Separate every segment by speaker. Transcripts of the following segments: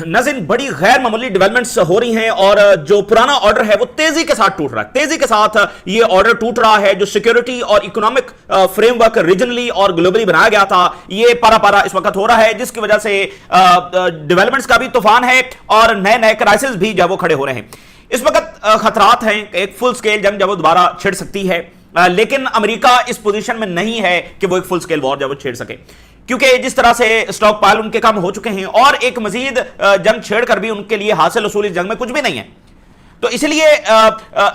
Speaker 1: नाज़रीन, बड़ी गैर मामूली डेवलपमेंट्स हो रही हैं और जो पुराना ऑर्डर है वो तेजी के साथ टूट रहा है। तेजी के साथ ये ऑर्डर टूट रहा है जो सिक्योरिटी और इकोनॉमिक फ्रेमवर्क रीजनली और ग्लोबली बनाया गया था, ये पारा पारा इस वक्त हो रहा है, जिसकी वजह से डेवलपमेंट्स का भी तूफान है और नए नए क्राइसिस भी जब वो खड़े हो रहे हैं। इस वक्त खतरात हैं, एक फुल स्केल जंग जब वो दोबारा छिड़ सकती है, लेकिन अमेरिका इस पोजीशन में नहीं है कि वो एक फुल स्केल वॉर जब वो छेड़ सके, क्योंकि जिस तरह से स्टॉक पाइल उनके कम हो चुके हैं और एक मजीद जंग छेड़कर भी उनके लिए हासिल वसूल इस जंग में कुछ भी नहीं है। तो इसलिए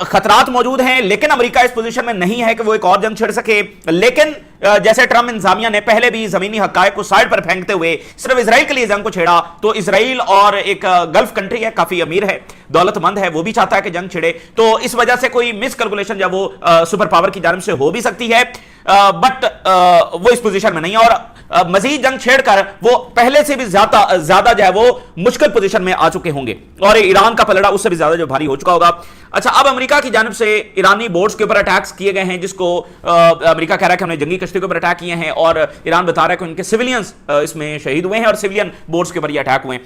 Speaker 1: खतरात मौजूद हैं, लेकिन अमेरिका इस पोजीशन में नहीं है कि वो एक और जंग छेड़ सके। लेकिन जैसे ट्रंप इंतजामिया ने पहले भी जमीनी हकायक को साइड पर फेंकते हुए सिर्फ इजराइल के लिए जंग को छेड़ा, तो इजराइल और एक गल्फ कंट्री है, काफी अमीर है, दौलतमंद है, वो भी चाहता है कि जंग छिड़े। तो इस वजह से कोई मिस कैलकुलेशन जब वो सुपर पावर की जानिब से हो भी सकती है, बट वो इस पोजीशन में नहीं है और मजीद जंग छेड़कर वो पहले से भी ज्यादा जो है वो मुश्किल पोजीशन में आ चुके होंगे और ईरान का पलड़ा उससे भी ज्यादा जो भारी हो चुका होगा। अच्छा, अब अमेरिका की जानिब से ईरानी बोर्ड्स के ऊपर अटैक्स किए गए हैं, जिसको अमेरिका कह रहा है कि हमने जंगी कश्ती के ऊपर अटैक किए हैं और ईरान बता रहा है कि उनके सिविलियंस इसमें शहीद हुए हैं और सिविलियन बोर्ड्स के ऊपर ये अटैक हुए हैं।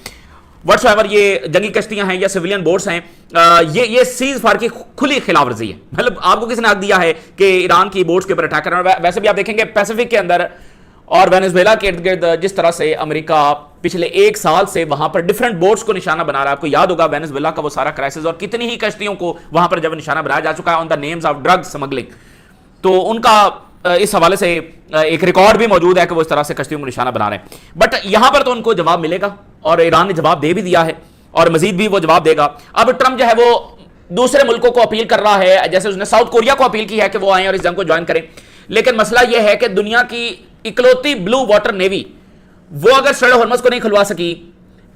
Speaker 1: व्हाट्सएवर ये जंगी कश्तियां हैं या सिविलियन बोर्ड्स हैं, ये सीज फायर की खुली खिलाफवर्जी है। मतलब आपको किसने हक दिया है कि ईरान की बोर्ड्स के ऊपर अटैक करना? वैसे भी आप देखेंगे पैसिफिक के अंदर और वेनेजुएला के इर्द गिर्द जिस तरह से अमेरिका पिछले एक साल से वहां पर डिफरेंट बोट्स को निशाना बना रहा है। आपको याद होगा वेनेजुएला का वो सारा क्राइसिस और कितनी ही कश्तियों को वहां पर जब निशाना बनाया जा चुका है on the names of drug smuggling. तो उनका इस हवाले से एक रिकॉर्ड भी मौजूद है कि वो इस तरह से कश्तियों को निशाना बना रहे हैं। बट यहां पर तो उनको जवाब मिलेगा और ईरान ने जवाब दे भी दिया है और मजीद भी वो जवाब देगा। अब ट्रंप जो है वो दूसरे मुल्कों को अपील कर रहा है, जैसे उसने साउथ कोरिया को अपील की है कि वो आए और इस जंग को ज्वाइन करें। लेकिन मसला यह है कि दुनिया की इकलौती ब्लू वाटर नेवी वो अगर स्ट्रेट ऑफ हॉर्मज़ को नहीं खुलवा सकी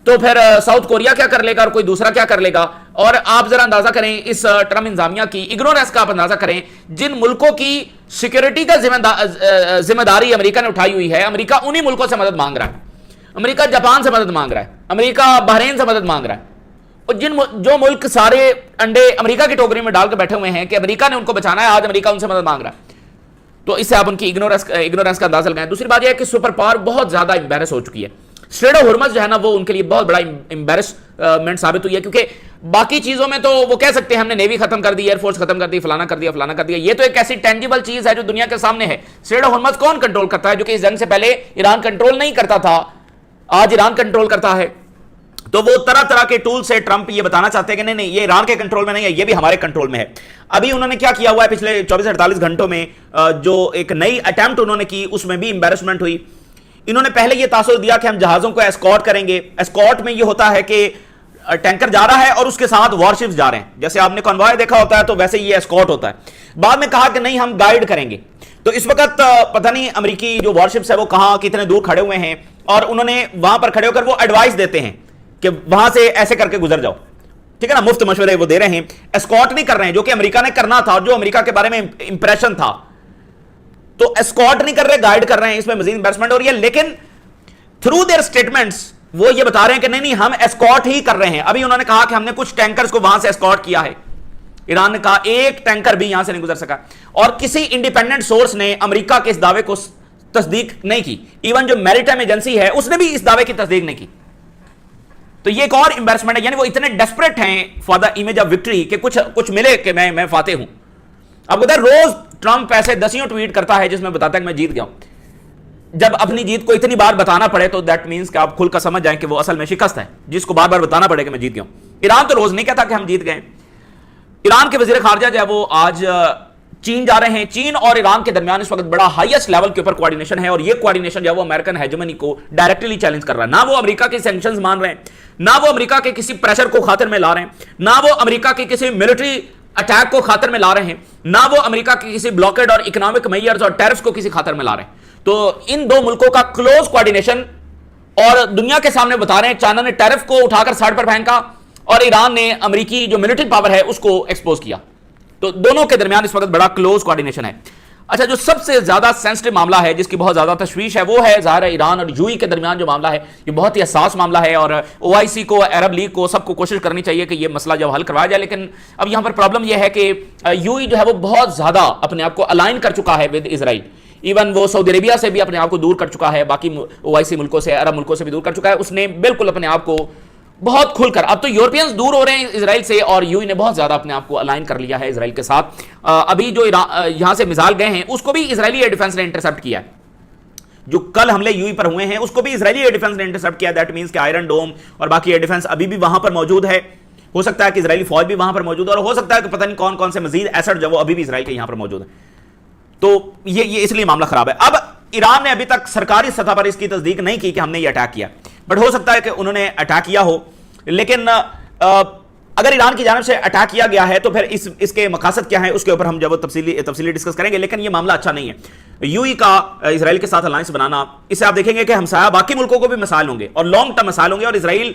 Speaker 1: तो फिर साउथ कोरिया क्या कर लेगा और कोई दूसरा क्या कर लेगा? और आप जरा अंदाजा करें इस ट्रंप इंतजामिया की इग्नोरेंस का, आप अंदाजा करें जिन मुल्कों की सिक्योरिटी का जिम्मेदारी अमेरिका ने उठाई हुई है, अमेरिका उन्हीं मुल्कों से मदद मांग रहा है। अमेरिका जापान से मदद मांग रहा है, अमेरिका बहरीन से मदद मांग रहा है, और जो मुल्क सारे अंडे अमेरिका की टोकरी में डालकर बैठे हुए हैं कि अमेरिका ने उनको बचाना है, आज अमेरिका उनसे मदद मांग रहा है। तो इससे आप उनकी इग्नोरेंस का अंदाजा लगाएं। दूसरी बात यह है कि सुपर पावर बहुत ज्यादा एम्बेरस हो चुकी है। स्ट्रेट ऑफ हॉर्मज़ जो है ना वो उनके लिए बहुत बड़ा एम्बेरसमेंट साबित हुई है, क्योंकि बाकी चीजों में तो वो कह सकते हैं हमने नेवी खत्म कर दी, एयरफोर्स खत्म कर दी, फलाना कर दिया, फलाना कर दिया। ये तो एक ऐसी टेंजिबल चीज है जो दुनिया के सामने है। स्ट्रेट ऑफ हॉर्मज़ कौन कंट्रोल करता है? जो कि इस जंग से पहले ईरान कंट्रोल नहीं करता था, आज ईरान कंट्रोल करता है। तो वो तरह तरह के टूल से ट्रंप ये बताना चाहते हैं कि नहीं नहीं, ये ईरान के कंट्रोल में नहीं है, ये भी हमारे कंट्रोल में है। अभी उन्होंने क्या किया हुआ है पिछले 24-48 घंटों में, जो एक नई अटेम्प्ट उन्होंने की उसमें भी एम्बेरसमेंट हुई। इन्होंने पहले ये तासुर दिया कि हम जहाजों को एस्कॉर्ट करेंगे। एस्कॉर्ट में ये होता है कि टैंकर जा रहा है और उसके साथ वॉरशिप्स जा रहे हैं, जैसे आपने कॉन्वॉय देखा होता है, तो वैसे ये एस्कॉर्ट होता है। बाद में कहा कि नहीं, हम गाइड करेंगे। तो इस वक्त पता नहीं अमेरिकी जो वॉरशिप्स है वो कहां कितने दूर खड़े हुए हैं और उन्होंने वहां पर खड़े होकर वो एडवाइस देते हैं कि वहां से ऐसे करके गुजर जाओ, ठीक है ना, मुफ्त मशवरे वो दे रहे हैं। एस्कॉर्ट नहीं कर रहे हैं, जो कि अमेरिका ने करना था और जो अमेरिका के बारे में इंप्रेशन था। तो एस्कॉर्ट नहीं कर रहे, गाइड कर रहे हैं। इसमें मजीद इन्वेस्टमेंट हो रही है, लेकिन थ्रू देयर स्टेटमेंट्स वो ये बता रहे हैं कि नहीं नहीं, हम एस्कॉर्ट ही कर रहे हैं। अभी उन्होंने कहा कि हमने कुछ टैंकर्स को वहां से एस्कॉर्ट किया है। ईरान ने कहा एक टैंकर भी यहां से नहीं गुजर सका, और किसी इंडिपेंडेंट सोर्स ने अमेरिका के इस दावे को तस्दीक नहीं की। इवन जो मैरिटाइम एजेंसी है उसने भी इस दावे की तस्दीक नहीं की। तो ये एक और एम्बैरेसमेंट है, यानी वो इतने डेस्परेट हैं for the image of victory कि कुछ मिले कि मैं फाते हूं। अब उधर रोज ट्रंप ऐसे दसियों ट्वीट करता है जिसमें बताता है कि मैं जीत गया हूं। जब अपनी जीत को इतनी बार बताना पड़े तो दैट मींस कि आप खुल कर समझ जाएं कि वो असल में शिकस्त है, जिसको बार बार बताना पड़े कि मैं जीत गया हूं। ईरान तो रोज नहीं कहता कि हम जीत गए। ईरान के वजीर खारजा जो है वो आज चीन जा रहे हैं। चीन और ईरान के दरमियान इस वक्त बड़ा हाईएस्ट लेवल के ऊपर कोऑर्डिनेशन है और ये कोऑर्डिनेशन जो है वो अमेरिकन हेजेमनी को डायरेक्टली चैलेंज कर रहा है। ना वो अमेरिका के सैंक्शंस मान रहे हैं, ना वो अमेरिका के किसी प्रेशर को खातिर में ला रहे हैं, ना वो अमेरिका के किसी मिलिट्री अटैक को खातिर में ला रहे हैं, ना वो अमेरिका के किसी ब्लॉकेड और इकोनॉमिक मेजर्स और टैरिफ्स को किसी खातिर में ला रहे हैं। तो इन दो मुल्कों का क्लोज कोऑर्डिनेशन, और दुनिया के सामने बता रहे हैं चाइना ने टैरिफ को उठाकर साइड पर फेंका और ईरान ने अमेरिकी जो मिलिट्री पावर है उसको एक्सपोज किया। तो दोनों के दरमियान इस वक्त बड़ा क्लोज कोऑर्डिनेशन है। अच्छा, जो सबसे ज्यादा सेंसिटिव मामला है, जिसकी बहुत ज्यादा तशवीश है, वो है ज़ाहिर है ईरान और यूएई के दरमियान जो मामला है, ये बहुत ही हसास मामला है और ओआईसी को, अरब लीग को, सबको कोशिश करनी चाहिए कि ये मसला जब हल करवाया जाए। लेकिन अब यहां पर प्रॉब्लम यह है कि यूएई जो है वो बहुत ज्यादा अपने आप को अलाइन कर चुका है विद इजराइल। इवन वो सऊदी अरेबिया से भी अपने आप को दूर कर चुका है, बाकी ओआईसी मुल्कों से, अरब मुल्कों से भी दूर कर चुका है। उसने बिल्कुल अपने आप को बहुत खुलकर। अब तो यूरोपियंस दूर हो रहे हैं इजराइल से और यूएई ने बहुत ज्यादा अपने आप को अलाइन कर लिया है इजराइल के साथ। अभी जो यहां से मिसाइल गए हैं उसको भी इजरायली एयर डिफेंस ने इंटरसेप्ट किया है। जो कल हमले यूएई पर हुए हैं उसको भी इजरायली एयर डिफेंस ने इंटरसेप्ट किया। दैट मींस कि आयरन डोम और बाकी एयर डिफेंस अभी भी वहां पर मौजूद है। हो सकता है कि इजरायली फौज भी वहां पर मौजूद है और हो सकता है कि पता नहीं कौन कौन से मजीद एसेट जो वो अभी भी इजराइल के यहां पर मौजूद है। तो ये इसलिए मामला खराब है। अब ईरान ने अभी तक सरकारी सतह पर इसकी तस्दीक नहीं की कि हमने ये अटैक किया, बट हो सकता है कि उन्होंने अटैक किया हो। लेकिन अगर ईरान की जानिब से अटैक किया गया है तो फिर इसके मकासद क्या है उसके ऊपर हम जब तफसीली डिस्कस करेंगे। लेकिन ये मामला अच्छा नहीं है। यूएई का इजराइल के साथ अलायंस बनाना, इससे आप देखेंगे कि हमसाया बाकी मुल्कों को भी मसाइल होंगे और लॉन्ग टर्म मसाइल होंगे और इजराइल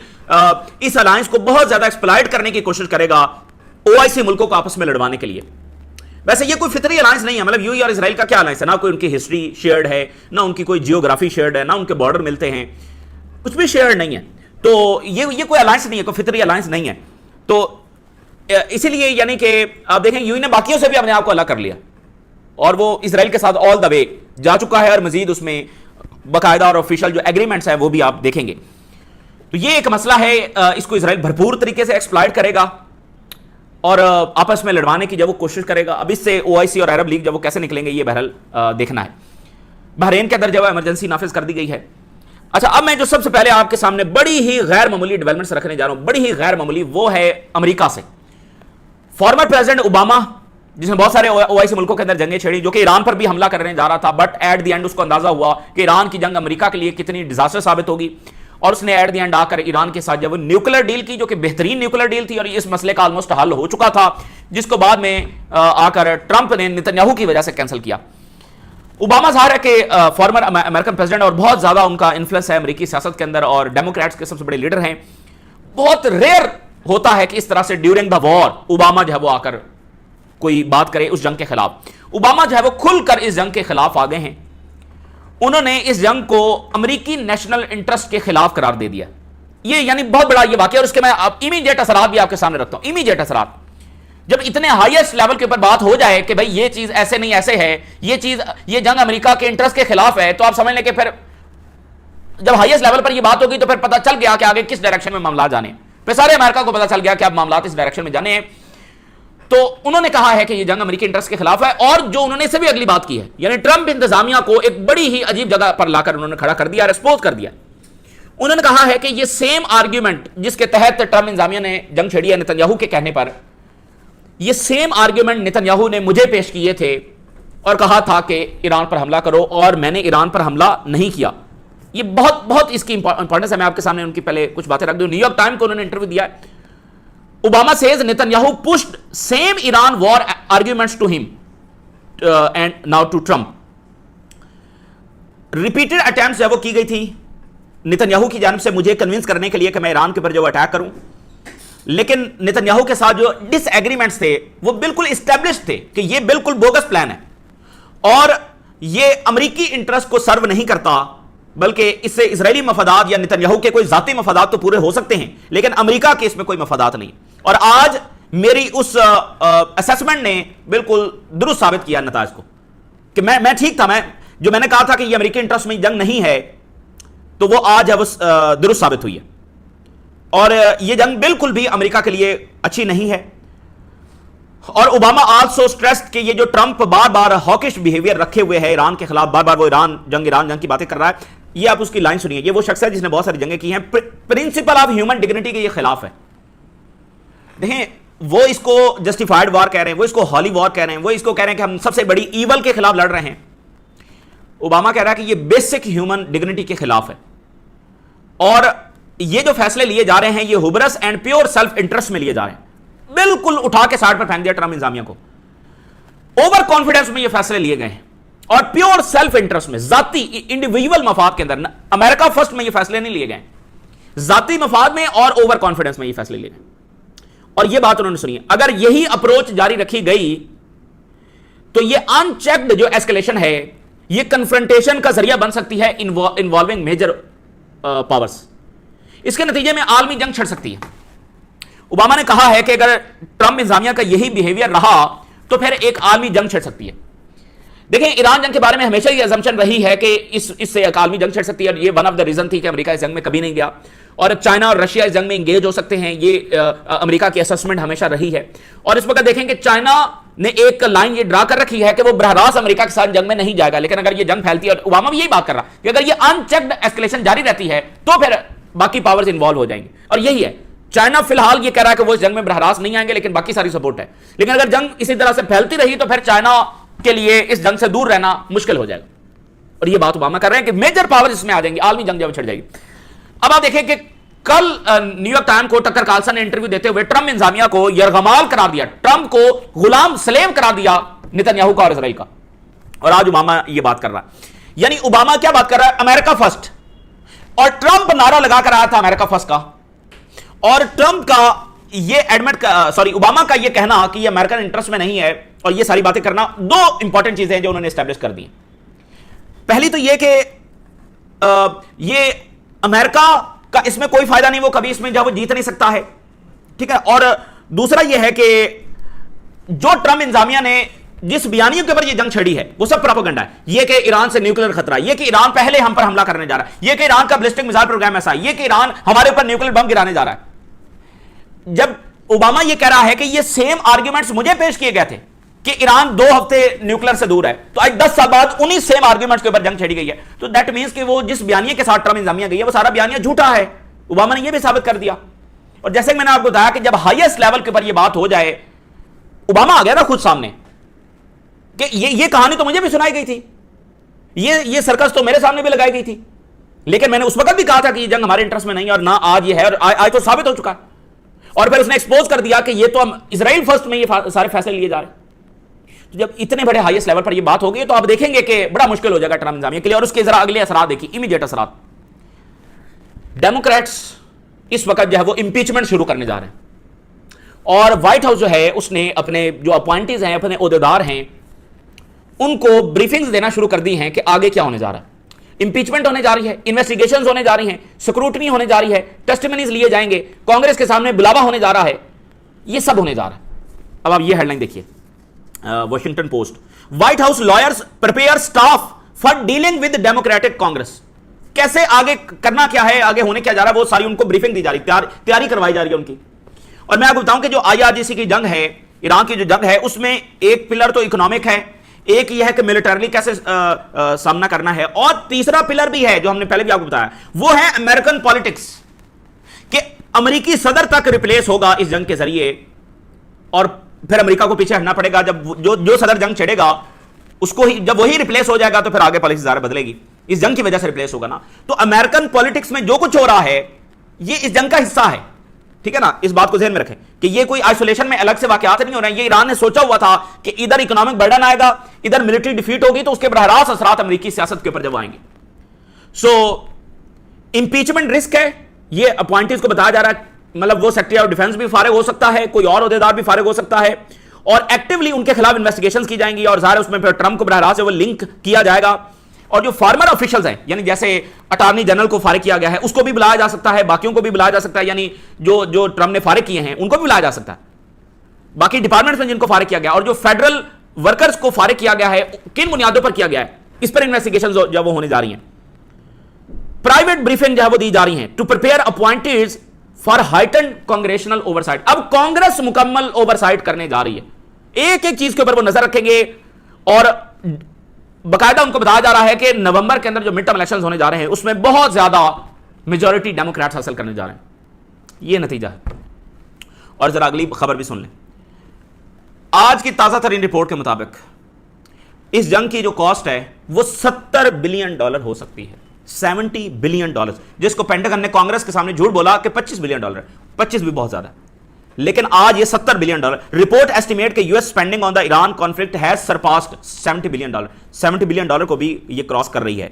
Speaker 1: इस अलायंस को बहुत ज्यादा एक्सप्लॉइट करने की कोशिश करेगा ओआईसी मुल्कों को आपस में लड़वाने के लिए। वैसे ये कोई फितरी अलायंस नहीं है। मतलब यूएई और इजराइल का क्या अलायंस है? ना कोई उनकी हिस्ट्री शेयर्ड है, ना उनकी कोई जियोग्राफी शेयर्ड है, ना उनके बॉर्डर मिलते हैं, कुछ भी शेयर्ड नहीं है। तो ये कोई अलायंस नहीं है, कोई फितरी अलायंस नहीं है। तो इसीलिए यानी कि आप देखें यूएई ने बाकियों से भी अपने आप को अलग कर लिया और वो इजराइल के साथ ऑल द वे जा चुका है और मजीद उसमें बाकायदा और ऑफिशियल जो एग्रीमेंट्स है वो भी आप देखेंगे। तो ये एक मसला है, इसको इजराइल भरपूर तरीके से एक्सप्लॉइट करेगा और आपस में लड़वाने की जब वो कोशिश करेगा। अब इससे ओआईसी और अरब लीग जब वो कैसे निकलेंगे ये बहरहाल देखना है। बहरीन के अंदर जब इमरजेंसी नाफिज कर दी गई है। अच्छा, अब मैं जो सबसे पहले आपके सामने बड़ी ही गैर मामूली डेवलपमेंट्स रखने जा रहा हूं, बड़ी ही गैर मामूली, वो है अमेरिका से। फॉर्मर प्रेसिडेंट ओबामा, जिसने बहुत सारे ओआईसी मुल्कों के अंदर जंगें छेड़ी, जो कि ईरान पर भी हमला करने जा रहा था, बट एट द एंड उसको अंदाजा हुआ कि ईरान की जंग अमेरिका के लिए कितनी डिजास्टर साबित होगी और उसने एट द एंड आकर ईरान के साथ जब न्यूक्लियर डील की, जो कि बेहतरीन न्यूक्लियर डील थी और इस मसले का ऑलमोस्ट हल हो चुका था, जिसको बाद में आकर ट्रंप ने नेतन्याहू की वजह से कैंसिल किया। ओबामा ज़ाहिर है कि फॉर्मर अमेरिकन प्रेसिडेंट और बहुत ज्यादा उनका इन्फ्लुएंस है अमेरिकी सियासत के अंदर और डेमोक्रेट्स के सबसे बड़े लीडर हैं। बहुत रेयर होता है कि इस तरह से ड्यूरिंग द वॉर ओबामा जो है वो आकर कोई बात करे उस जंग के खिलाफ। ओबामा जो है वो खुलकर इस जंग के खिलाफ आ गए हैं। उन्होंने इस जंग को अमेरिकी नेशनल इंटरेस्ट के खिलाफ करार दे दिया। ये यानी बहुत बड़ा ये वाकया और उसके मैं इमीडिएट असरात भी आपके सामने रखता हूं। इमीडिएट असरात जब इतने हाईएस्ट लेवल के ऊपर बात हो जाए कि भाई ये चीज ऐसे नहीं ऐसे है, ये जंग अमेरिका के इंटरेस्ट के खिलाफ है, तो आप समझ लें कि फिर जब हाईएस्ट लेवल पर ये बात होगी तो फिर पता चल गया कि आगे किस डायरेक्शन में मामला जाने। फिर सारे अमेरिका को पता चल गया कि अब मामला इस डायरेक्शन में जाने हैं। तो उन्होंने कहा है कि ये जंग अमेरिकी इंटरेस्ट के खिलाफ है। और जो उन्होंने इससे भी अगली बात की है, यानी ट्रंप इंतजामिया को एक बड़ी ही अजीब जगह पर लाकर उन्होंने खड़ा कर दिया, एक्सपोज कर दिया। उन्होंने कहा है कि ये सेम आर्ग्यूमेंट जिसके तहत ट्रंप इंतजामिया ने जंग छेड़ी है नेतन्याहू के कहने पर, ये सेम आर्ग्यूमेंट नेतन्याहू ने मुझे पेश किए थे और कहा था कि ईरान पर हमला करो और मैंने ईरान पर हमला नहीं किया। ये बहुत बहुत इसकी इंपॉर्टेंस है। मैं आपके सामने उनकी पहले कुछ बातें रख दूं। न्यूयॉर्क टाइम को उन्होंने इंटरव्यू दिया है। Obama says Netanyahu pushed same Iran war arguments to him and now to Trump. Repeated attempts जब वो की गई थी नेतन्याहू की जानिब से मुझे कन्विंस करने के लिए कि मैं ईरान के ऊपर जो अटैक करूं, लेकिन नेतन्याहू के साथ जो डिसएग्रीमेंट्स थे वो बिल्कुल एस्टेब्लिश थे कि ये बिल्कुल बोगस प्लान है और ये अमेरिकी इंटरेस्ट को सर्व नहीं करता, बल्कि इससे इजरायली मफादात या नेतन्याहू के कोई जाती मफादात तो पूरे हो सकते हैं, लेकिन अमेरिका के इसमें कोई मफादात नहीं। और आज मेरी उस असेसमेंट ने बिल्कुल दुरुस्त साबित किया नताज को कि मैं ठीक था। मैंने कहा था कि ये अमेरिकी इंटरेस्ट में जंग नहीं है, तो वो आज अब दुरुस्त साबित हुई है और ये जंग बिल्कुल भी अमेरिका के लिए अच्छी नहीं है। और ओबामा आल्सो स्ट्रेस्ड कि ये जो ट्रंप बार बार हॉकिश बिहेवियर रखे हुए है ईरान के खिलाफ, बार बार वो ईरान जंग की बातें कर रहा है। ये आप उसकी लाइन सुनिए। ये वो शख्स है जिसने बहुत सारी जंगें की हैं, प्रिंसिपल ऑफ ह्यूमन डिग्निटी के ये खिलाफ है। देखें, वो इसको जस्टिफाइड वॉर कह रहे हैं, वो इसको हॉली वॉर कह रहे हैं, वो इसको कह रहे हैं कि हम सबसे बड़ी ईवल के खिलाफ लड़ रहे हैं। ओबामा कह रहा है कि ये बेसिक ह्यूमन डिग्निटी के खिलाफ है और ये जो फैसले लिए जा रहे हैं ये हुबरस एंड प्योर सेल्फ इंटरेस्ट में लिए जा रहे हैं। बिल्कुल उठा के साइड पर फेंक दिया ट्रंप इंतजामिया को। ओवर कॉन्फिडेंस में ये फैसले लिए गए हैं और प्योर सेल्फ इंटरेस्ट में, जाती इंडिविजुअल मफाद के अंदर, अमेरिका फर्स्ट में ये फैसले नहीं लिए गए, जाती मफाद में और ओवर कॉन्फिडेंस में ये फैसले लिए गए। और ये बात उन्होंने सुनी, अगर यही अप्रोच जारी रखी गई तो ये अनचेक्ड जो एस्केलेशन है ये कन्फ्रंटेशन का जरिया बन सकती है इन्वॉल्विंग मेजर पावर्स। इसके नतीजे में आलमी जंग छिड़ सकती है। ओबामा ने कहा है कि अगर ट्रंप इंतजामिया का यही बिहेवियर रहा तो फिर एक आलमी जंग छिड़ सकती है। देखें, ईरान जंग के बारे में हमेशा ये अजम्पशन रही है कि इससे एक आलमी जंग छिड़ सकती है और ये वन ऑफ द रीजन थी कि अमेरिका इस जंग में कभी नहीं गया। और चाइना और रशिया इस जंग में इंगेज हो सकते हैं, ये अमेरिका की असेसमेंट हमेशा रही है। और इस वक्त देखें कि चाइना ने एक लाइन ये ड्रा कर रखी है कि वो बरह रास्त अमेरिका के साथ जंग में नहीं जाएगा, लेकिन अगर ये जंग फैलती है, और ओबामा भी यही बात कर रहा है कि अगर ये अनचेक्ड एस्केलेशन जारी रहती है तो फिर बाकी पावर्स इन्वॉल्व हो जाएंगे। और यही है, चाइना फिलहाल ये कह रहा है कि वो इस जंग में बरह रास्त नहीं आएंगे, लेकिन बाकी सारी सपोर्ट है। लेकिन अगर जंग इसी तरह से फैलती रही तो फिर चाइना के लिए इस जंग से दूर रहना मुश्किल हो जाएगा। और ये बात ओबामा कर रहे हैं कि मेजर पावर इसमें आ जाएंगी, आलमी जंग जब छिड़ जाएगी। अब आप देखें कि कल न्यूयॉर्क टाइम को टक्कर कार्लसन ने इंटरव्यू देते हुए ट्रंप इंतजामिया को यरगमाल करार दिया, ट्रंप को गुलाम स्लेव करार दिया नेतन्याहू का और इजराइल का। और आज ओबामा ये बात कर रहा है, यानी ओबामा क्या बात कर रहा है, अमेरिका फर्स्ट। और ट्रंप नारा लगा कर आया था अमेरिका फर्स्ट का, और ट्रंप का ये ओबामा का ये कहना कि ये अमेरिकन इंटरेस्ट में नहीं है और ये सारी बातें करना, दो इंपॉर्टेंट चीजें हैं जो उन्होंने एस्टैब्लिश कर दी। पहली तो ये कि ये अमेरिका का इसमें कोई फायदा नहीं, वो कभी इसमें जब वो जीत नहीं सकता है, ठीक है। और दूसरा ये है कि जो ट्रंप इंतजामिया ने जिस बयानियों के ऊपर ये जंग छड़ी है वो सब प्रोपेगेंडा है। ये कि ईरान से न्यूक्लियर खतरा, ये कि ईरान पहले हम पर हमला करने जा रहा है, ये कि ईरान का बैलिस्टिक मिसाइल प्रोग्राम ऐसा है, ये कि ईरान हमारे ऊपर न्यूक्लियर बम गिराने जा रहा है। जब ओबामा ये कह रहा है कि ये सेम आर्ग्यूमेंट्स मुझे पेश किए गए थे कि ईरान 2 हफ्ते न्यूक्लियर से दूर है, तो आज 10 साल बाद उन्हीं सेम आर्ग्यूमेंट्स के ऊपर जंग छेड़ी गई है। तो दैट मींस कि वो जिस बयानिया के साथ ट्रंप इंतजामिया गई है वो सारा बयानिया झूठा है। ओबामा ने यह भी साबित कर दिया। और जैसे मैंने आपको बताया कि जब हाईएस्ट लेवल के ऊपर यह बात हो जाए, ओबामा आ गया ना खुद सामने कि ये कहानी तो मुझे भी सुनाई गई थी, ये सर्कस तो मेरे सामने भी लगाई गई थी, लेकिन मैंने उस वक्त भी कहा था कि ये जंग हमारे इंटरेस्ट में नहीं है, और ना आज ये है, और आज तो साबित हो चुका है। और फिर उसने एक्सपोज कर दिया कि ये तो हम इजराइल फर्स्ट में ये सारे फैसले लिए जा रहे हैं। तो जब इतने बड़े हाईएस्ट लेवल पर ये बात होगी तो आप देखेंगे कि बड़ा मुश्किल हो जाएगा ट्रंप इंतजामिया के लिए। और उसके जरा अगले असरात देखिए, इमीडिएट असरात। डेमोक्रेट्स इस वक्त जो है वो इंपीचमेंट शुरू करने जा रहे हैं, और व्हाइट हाउस जो है उसने अपने जो अपॉइंटीज हैं, अपने ओहदेदार हैं, उनको ब्रीफिंग्स देना शुरू कर दी हैं कि आगे क्या होने जा रहा है। इंपीचमेंट होने जा रही है, इन्वेस्टिगेशंस होने जा रही हैं, स्क्रूटनी होने जा रही है, टेस्टिमनीज लिए जाएंगे, कांग्रेस के सामने बुलावा होने जा रहा है, ये सब होने जा रहा है। अब आप ये हेडलाइन देखिए, Washington post, white house lawyers prepare staff for dealing with democratic Congress. कैसे आगे करना क्या है, आगे होने क्या जा रहा है, वो सारी उनको ब्रीफिंग दी जा रही, तैयारी करवाई जा रही है उनकी। और मैं आपको बताऊं कि जो IRGC की जंग है, ईरान की जो जंग है, उसमें एक पिलर तो इकोनॉमिक है, एक यह है कि मिलिटरली कैसे सामना करना है, और तीसरा पिलर भी है जो हमने पहले भी आपको बताया, वो है अमेरिकन पॉलिटिक्स, कि अमेरिकी सदर तक रिप्लेस होगा इस जंग के जरिए, और फिर अमेरिका को पीछे हटना पड़ेगा। जब जो सदर जंग छेड़ेगा उसको ही, जब वही रिप्लेस हो जाएगा तो फिर आगे पॉलिसी ज़रा बदलेगी, इस जंग की वजह से रिप्लेस होगा ना। तो अमेरिकन पॉलिटिक्स में जो कुछ हो रहा है ये इस जंग का हिस्सा है, ठीक है ना। इस बात को ध्यान में रखें कि ये कोई आइसोलेशन में अलग से वाकयात नहीं हो रहे हैं। ये ईरान ने सोचा हुआ था कि इधर इकोनॉमिक बर्डन आएगा, इधर मिलिट्री डिफीट होगी, तो उसके बरह रास्त असरात अमेरिकी सियासत के ऊपर जब आएंगे। सो इंपीचमेंट रिस्क है, ये अपॉइंटीज को बताया जा रहा है, मतलब वो सेक्रेटरी ऑफ डिफेंस भी फारिग हो सकता है, कोई और ओहदेदार भी फारिग हो सकता है, और एक्टिवली उनके खिलाफ इन्वेस्टिगेशंस की जाएंगी, और ज़ाहिर उसमें फिर ट्रंप को बरह रास्त से वो लिंक किया जाएगा। और जो फॉर्मर ऑफिशियल्स हैं, यानी जैसे अटॉर्नी जनरल को फारिग किया गया है, उसको भी बुलाया जा सकता है, बाकियों को भी बुलाया जा सकता है, यानी जो ट्रंप ने फारिग किए हैं उनको भी बुलाया जा सकता है, बाकी डिपार्टमेंट्स में जिनको फारिग किया गया, और जो फेडरल वर्कर्स को फारिग किया गया है किन बुनियादों पर किया गया है, इस पर इन्वेस्टिगेशन जब वो होने जा रही है। प्राइवेट ब्रीफिंग जो है वो दी जा रही है to prepare appointees for heighten congressional oversight. अब कांग्रेस मुकम्मल ओवरसाइट करने जा रही है, एक एक चीज के ऊपर वो नजर रखेंगे, और बकायदा उनको बताया जा रहा है कि नवंबर के अंदर जो मिड टर्म इलेक्शंस होने जा रहे हैं उसमें बहुत ज्यादा मेजॉरिटी डेमोक्रेट्स हासिल करने जा रहे हैं, ये नतीजा है। और जरा अगली खबर भी सुन लें। आज की ताजा तरीन रिपोर्ट के मुताबिक इस जंग की जो कॉस्ट है वो $70 बिलियन हो सकती है, $70 बिलियन, जिसको पेंटागन ने कांग्रेस के सामने झूठ बोला कि $25 बिलियन, 25 भी बहुत ज्यादा है, लेकिन आज ये $70 बिलियन। रिपोर्ट एस्टिमेट के US spending on the Iran conflict has surpassed $70 billion, $70 billion को भी ये क्रॉस कर रही है।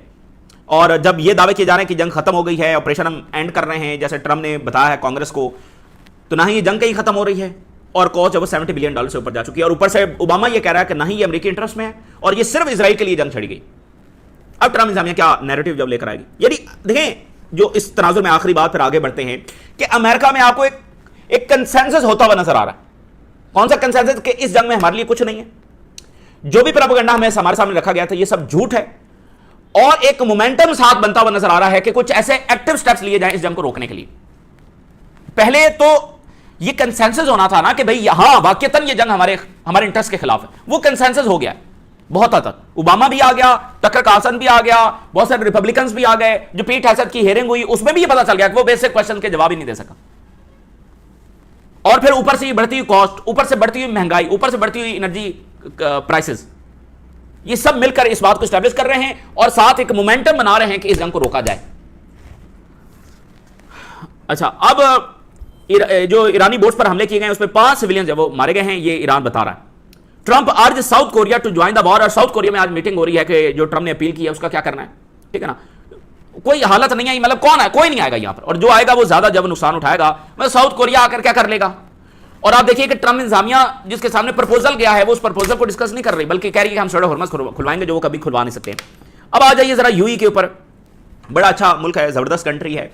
Speaker 1: और जब ये दावे किए जा रहे हैं कि जंग खत्म हो गई है, ऑपरेशन हम एंड कर रहे हैं, जैसे ट्रंप ने बताया है कांग्रेस को, तो ना ही ये जंग कहीं खत्म हो रही है, और कॉस्ट जब $70 बिलियन से ऊपर जा चुकी है। और ऊपर से ओबामा ये कह रहा है कि नहीं, ये अमेरिकी इंटरेस्ट में है, और ये सिर्फ इजराइल के लिए जंग छड़ी गई। अब ट्रंप इंतजामिया क्या नैरेटिव जब लेकर आएगी, यदि देखें जो इस तनाजुर में आखिरी बात, फिर आगे बढ़ते हैं कि अमेरिका में आपको एक कंसेंसस होता हुआ नजर आ रहा है। कौन सा कंसेंसस? कि इस जंग में हमारे लिए कुछ नहीं है, जो भी प्रोपेगेंडा हमें हमारे सामने रखा गया था ये सब झूठ है, और एक मोमेंटम साथ बनता हुआ नजर आ रहा है कि कुछ ऐसे एक्टिव स्टेप्स लिए जाएं इस जंग को रोकने के लिए। पहले तो ये कंसेंसस होना था ना कि भाई हां वाकईतन ये जंग हमारे इंटरेस्ट के खिलाफ है, वो कंसेंसस हो गया बहुत हद तक। ओबामा भी आ गया, टकर कार्सन भी आ गया, बहुत सारे रिपब्लिकन्स भी आ गए। जो पीट हेसेथ की हियरिंग हुई उसमें भी ये पता चल गया कि वो बेसिक क्वेश्चन के जवाब ही नहीं दे सका। और फिर ऊपर से बढ़ती हुई कॉस्ट, ऊपर से बढ़ती हुई महंगाई, ऊपर से बढ़ती हुई एनर्जी प्राइसेस, ये सब मिलकर इस बात को स्टैब्लिश कर रहे हैं और साथ एक मोमेंटम बना रहे हैं कि इस जंग को रोका जाए। अच्छा, अब जो ईरानी बोट्स पर हमले किए गए उसमें 5 सिविलियंस वो मारे गए हैं, ये ईरान बता रहा है। Trump urge South Korea to join the war, और साउथ कोरिया में आज मीटिंग हो रही है कि जो ट्रंप ने अपील की है उसका क्या करना है, ठीक है ना। कोई हालत नहीं है, मतलब कौन है, कोई नहीं आएगा यहां पर, और जो आएगा वो ज्यादा जब नुकसान उठाएगा। मतलब साउथ कोरिया आकर क्या कर लेगा। और आप देखिए कि ट्रंप इंतजामिया जिसके सामने प्रपोजल गया है वो उस प्रपोजल को डिस्कस नहीं कर रही, बल्कि कह रही है कि हम स्ट्रेट ऑफ हॉर्मज़ खुलवाएंगे, जो वो कभी खुलवा नहीं सकते। अब आ जाइए जरा यूएई के ऊपर। बड़ा अच्छा मुल्क है, जबरदस्त कंट्री है,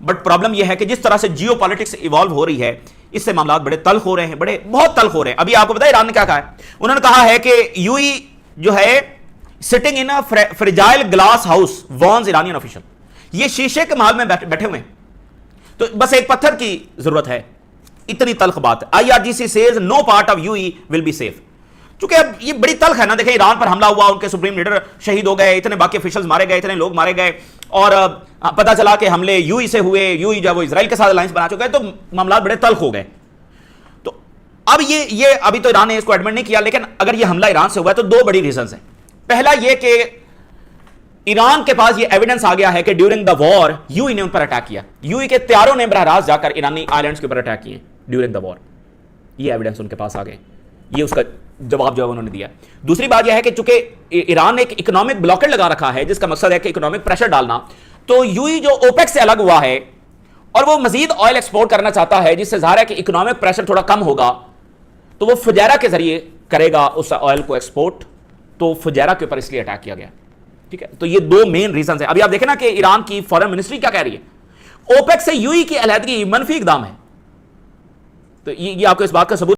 Speaker 1: बट प्रॉब्लम यह है कि जिस तरह से जियो पॉलिटिक्स इवॉल्व हो रही है, इससे मामला बड़े तल्ख हो रहे हैं, बहुत तल्ख हो रहे हैं। अभी आपको पता है ईरान ने क्या कहा है, उन्होंने कहा है कि यूएई जो है sitting in a fragile glass house warns Iranian official. ये शीशे के महल में बैठे हुए हैं, तो बस एक पत्थर की जरूरत है, इतनी तल्ख बात है। IRGC says no part of UAE will be safe. चूंकि अब ये बड़ी तल्ख है ना, देखें ईरान पर हमला हुआ, उनके सुप्रीम लीडर शहीद हो गए, इतने बाकी ऑफिशियल्स मारे गए, इतने लोग मारे गए, और पता चला कि हमले यूएई से हुए, यूएई जब वो इजराइल के साथ अलायंस बना चुका है, तो मामला बड़े तल्ख हो गए। तो अब ये अभी तो ईरान ने इसको एडमिट नहीं किया, लेकिन अगर ये हमला ईरान से हुआ है तो 2 बड़ी रीजन है। पहला ये कि ईरान के पास ये एविडेंस आ गया है कि ड्यूरिंग द वॉर यूएई ने उन पर अटैक किया, यूएई के तैयारों ने बरह रास्त जाकर ईरानी आइलैंड्स के ऊपर अटैक किए ड्यूरिंग द वॉर। ये एविडेंस उनके पास आ गए, ये उसका जवाब जो उन्होंने दिया। दूसरी बात यह है कि चूंकि ईरान ने एक इकोनॉमिक ब्लॉकेड लगा रखा है जिसका मकसद है कि इकोनॉमिक प्रेशर डालना, तो यूएई जो ओपेक से अलग हुआ है और वो मजीद ऑयल एक्सपोर्ट करना चाहता है, जिससे जाहिर है कि इकोनॉमिक प्रेशर थोड़ा कम होगा, तो वो फुजैरा के जरिए करेगा उस ऑयल को एक्सपोर्ट। तो फुजैरा के ऊपर इसलिए अटैक किया गया, ठीक है। तो ये 2 मेन रीजन है। अभी आप देखें ना कि ईरान की फॉरेन मिनिस्ट्री क्या कह रही है, ओपेक से यूएई की अलहदगी मनफी इकदाम है। तो ये आपको इस बात का सबूत